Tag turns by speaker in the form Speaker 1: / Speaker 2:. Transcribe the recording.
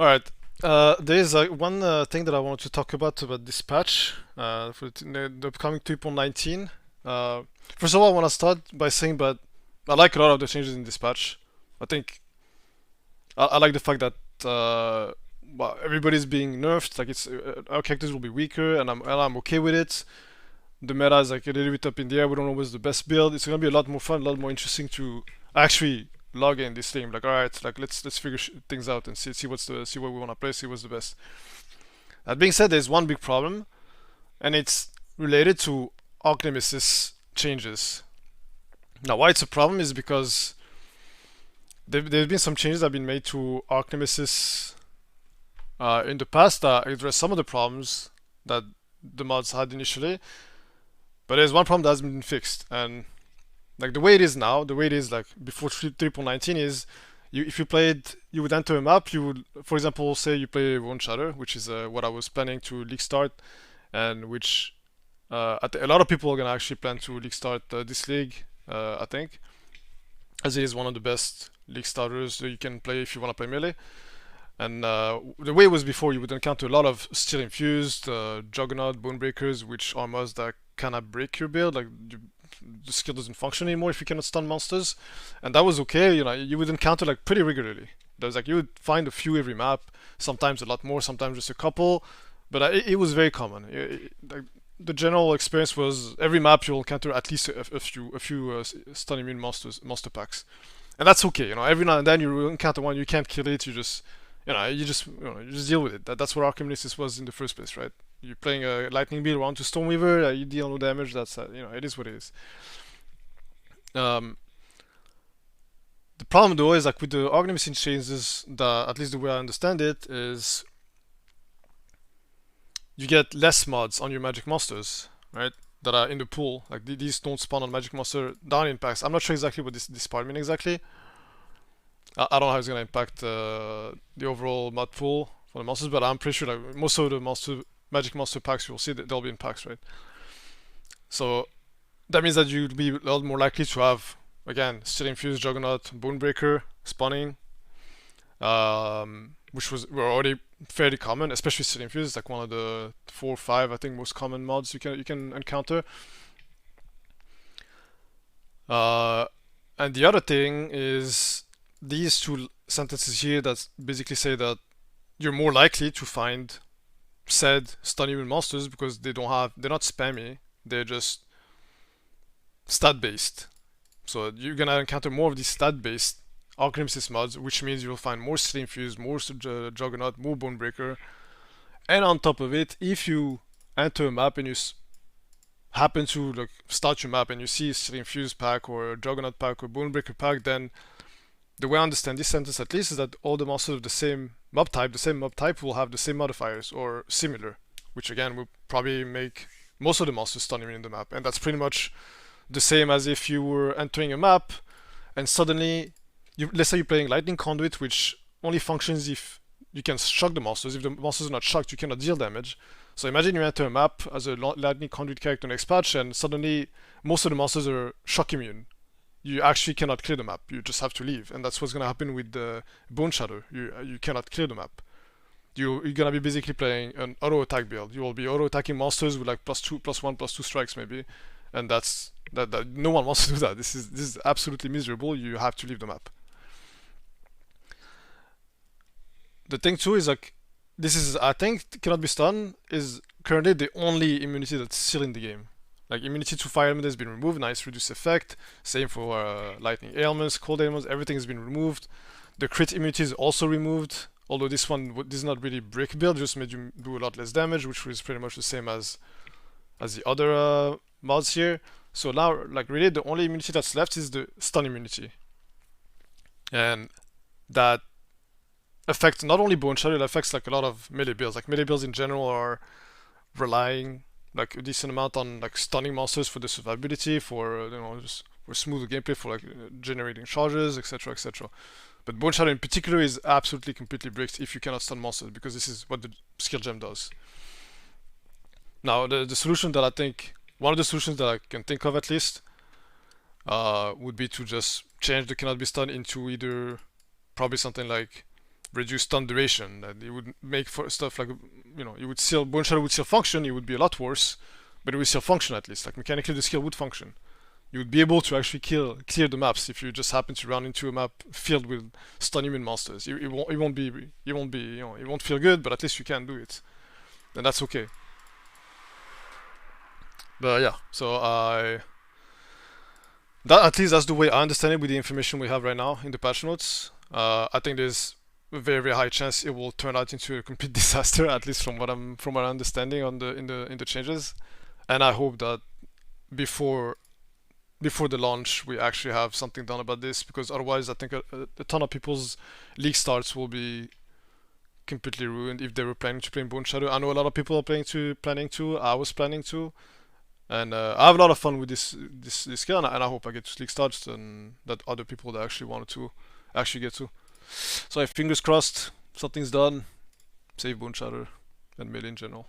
Speaker 1: All right. There is one thing that I wanted to talk about this patch for the upcoming 3.19. Uh, First of all, I want to start by saying that I like a lot of the changes in this patch. I think I like the fact that well, everybody's being nerfed. Like our characters will be weaker, and I'm okay with it. The meta is like a little bit up in the air. We don't know what's the best build. It's gonna be a lot more fun, a lot more interesting to actually log in this thing. Like, all right, like let's figure things out and see what we want to play, see what's the best. That being said, there's one big problem, and it's related to Archnemesis changes. Now, why it's a problem is because there's been some changes that have been made to Archnemesis in the past that address some of the problems that the mods had initially. But there's one problem that hasn't been fixed, and like the way it is now, the way it is like before 3.19 is if you played, you would enter a map. You would, for example, say you play Boneshatter, which is what I was planning to league start, and which a lot of people are gonna actually plan to league start this league. I think, as it is one of the best league starters that you can play if you want to play melee. And the way it was before, you would encounter a lot of Steel Infused, Juggernaut, Bonebreakers, which are mods that kind of break your build. Like the skill doesn't function anymore if you cannot stun monsters, and that was okay. You know, you would encounter like pretty regularly. There's like you would find a few every map, sometimes a lot more, sometimes just a couple, but it was very common. Like, the general experience was every map you'll encounter at least a few stun immune monster packs, and that's okay. You know, every now and then you encounter one, you can't kill it, you just deal with it. That's what Archnemesis was in the first place, right? You're playing a lightning build around to Stormweaver, you deal no damage. That's it is what it is. Um, the problem though is like with the Archnemesis changes, at least the way I understand it is you get less mods on your magic monsters, right? That are in the pool. Like these don't spawn on magic monster down in packs. I'm not sure exactly what this part means exactly. I don't know how it's gonna impact the overall mod pool for the monsters, but I'm pretty sure like most of the magic monster packs you'll see that they'll be in packs, right? So that means that you'd be a lot more likely to have again Steel Infused, Juggernaut, Bonebreaker spawning, which were already fairly common, especially Steel Infused. It's like one of the 4 or 5 I think most common mods you can encounter. And the other thing is these two sentences here that basically say that you're more likely to find said stun immune monsters because they're not spammy, they're just stat based. So you're gonna encounter more of these stat based Archnemesis mods, which means you'll find more Steel Infused, more Juggernaut, more Bonebreaker, and on top of it, if you enter a map and you happen to like start your map and you see a Steel Infused pack or a Juggernaut pack or Bonebreaker pack, then the way I understand this sentence at least is that all the monsters of the same mob type will have the same modifiers or similar, which again will probably make most of the monsters stun immune in the map. And that's pretty much the same as if you were entering a map and suddenly, let's say you're playing Lightning Conduit, which only functions if you can shock the monsters. If the monsters are not shocked, you cannot deal damage. So imagine you enter a map as a Lightning Conduit character next patch and suddenly most of the monsters are shock immune. You actually cannot clear the map. You just have to leave, and that's what's gonna happen with the Boneshatter. You cannot clear the map. You're gonna be basically playing an auto attack build. You will be auto attacking monsters with like +2, +1, +2 strikes maybe, and that no one wants to do that. This is absolutely miserable. You have to leave the map. The thing too is like this is I think cannot be stun is currently the only immunity that's still in the game. Like immunity to fire element has been removed, nice reduced effect. Same for lightning ailments, cold ailments, everything has been removed. The crit immunity is also removed, although this one does not really break build, just made you do a lot less damage, which was pretty much the same as the other mods here. So now, like really, the only immunity that's left is the stun immunity, and that affects not only Bone Shadow, it affects like a lot of melee builds. Like melee builds in general are relying like a decent amount on like stunning monsters for the survivability, for just for smooth gameplay, for like generating charges, etc., etc. But Bone Shadow in particular is absolutely completely bricked if you cannot stun monsters, because this is what the skill gem does. Now the solution that I think, one of the solutions that I can think of at least, would be to just change the cannot be stunned into either probably something like reduce stun duration. That it would make for stuff like, you know, Boneshatter would still function. It would be a lot worse, but it would still function at least. Like mechanically, the skill would function. You would be able to actually clear the maps if you just happen to run into a map filled with stun immune monsters. It won't be, you know, it won't feel good, but at least you can do it, and that's okay. But yeah, so at least that's the way I understand it with the information we have right now in the patch notes. I think there's a very, very high chance it will turn out into a complete disaster, at least from what I'm understanding on in the changes. And I hope that before the launch we actually have something done about this, because otherwise I think a ton of people's league starts will be completely ruined if they were planning to play in Boneshatter. I know a lot of people are planning to. I was planning to. And I have a lot of fun with this skill, and I hope I get to league starts and that other people that actually wanted to actually get to. So fingers crossed, something's done. Save Boneshatter and melee in general.